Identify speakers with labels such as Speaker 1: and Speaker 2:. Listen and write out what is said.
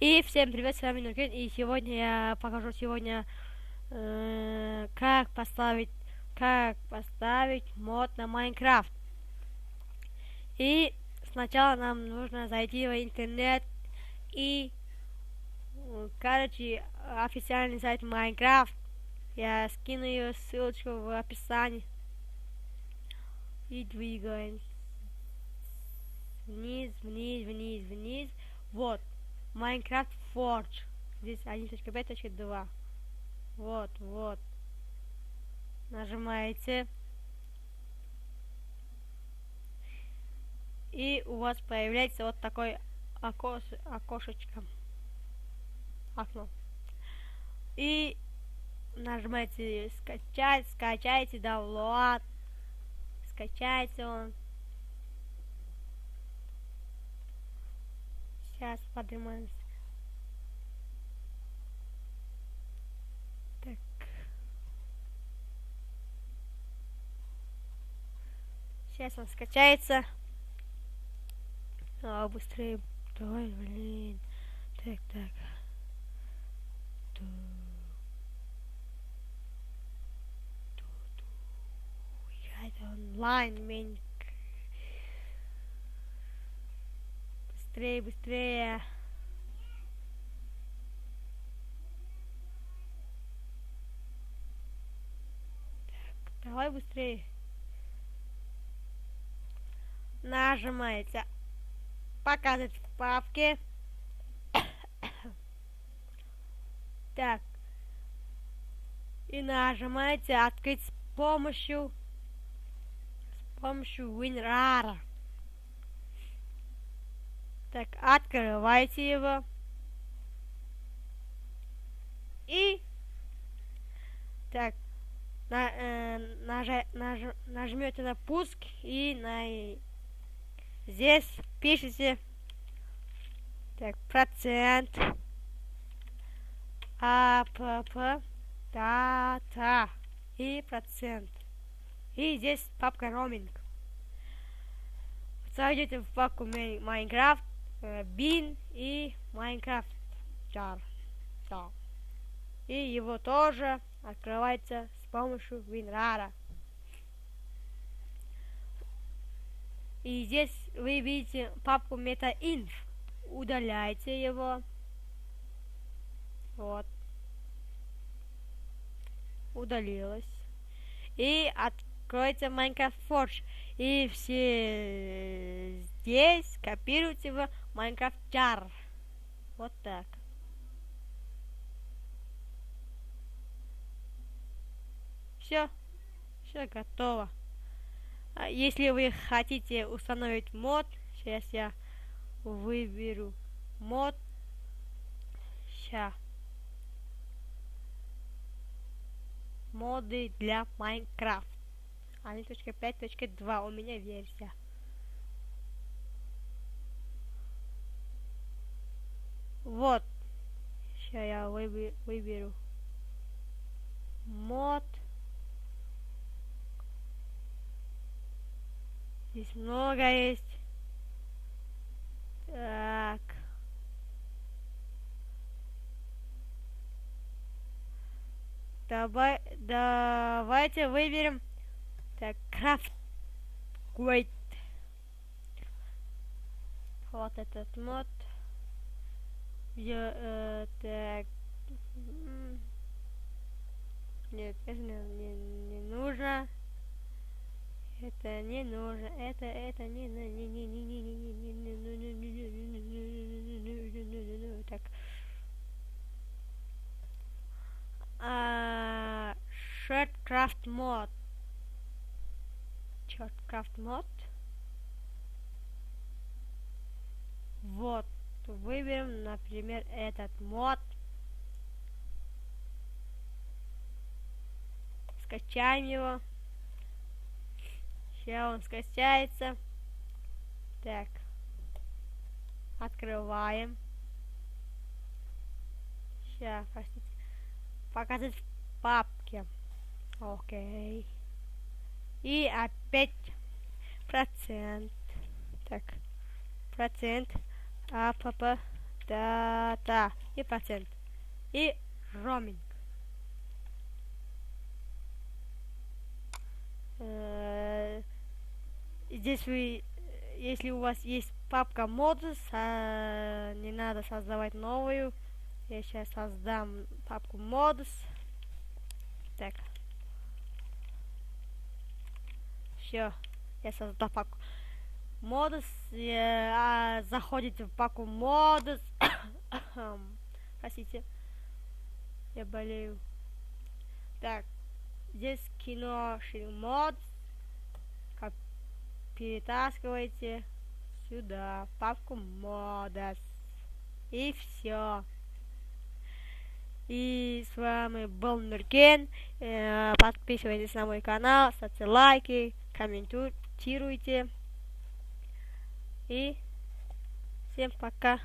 Speaker 1: И всем привет, с вами Нуркен, и сегодня я покажу как поставить мод на Майнкрафт. И сначала нам нужно зайти в интернет и, короче, официальный сайт Майнкрафт. Я скину ее ссылочку в описании. И двигаем вниз, вниз, вниз, вниз. Вот. Minecraft Forge. Здесь 1.5.2. Вот. Нажимаете. И у вас появляется вот такое окошечко. Окно. И нажимаете скачать, скачайте download. Скачайте он. Сейчас поднимаемся. Так. Сейчас он скачается. Быстрее. Давай, блин. Так. Играть онлайн, мен. Быстрее. Так, давай быстрее. Нажимаете показать в папке. Так. И нажимаете открыть с помощью WinRAR. Так, открывайте его. И так, нажмете на пуск и здесь пишите так, процент app data и процент. И здесь папка roaming. Зайдете в папку Minecraft, bin и Minecraft jar. И его тоже открывается с помощью WinRAR. И здесь вы видите папку MetaInf. Удаляйте его. Вот. Удалилось. И откройте Minecraft Forge. И все здесь копируйте в Minecraft Jar. Вот так. Все готово. Если вы хотите установить мод, сейчас я выберу мод. Моды для Minecraft 1.5.2 у меня версия. Вот. Сейчас я выберу мод. Здесь много есть. Так. Давайте выберем так, Craft Great. Вот этот мод. Так. Нет, это не нужно. Это не нужно. Это не так. Shardcraft мод. Вот. Выберем, например, этот мод. Скачаем его. Сейчас он скачается. Так. Открываем. Сейчас, простите. Показать в папке. Окей. И опять процент. Так. Процент app дата и процент. И роуминг. Здесь вы, если у вас есть папка Modus, не надо создавать новую. Я сейчас создам папку Modus. Так. Все, я создал папку Modus. Заходите в папку Modus. Простите, я болею. Так, здесь кино Modus. Перетаскивайте сюда папку Modus. И все. И с вами был Нуркен. Подписывайтесь на мой канал, ставьте лайки, комментируйте. И всем пока.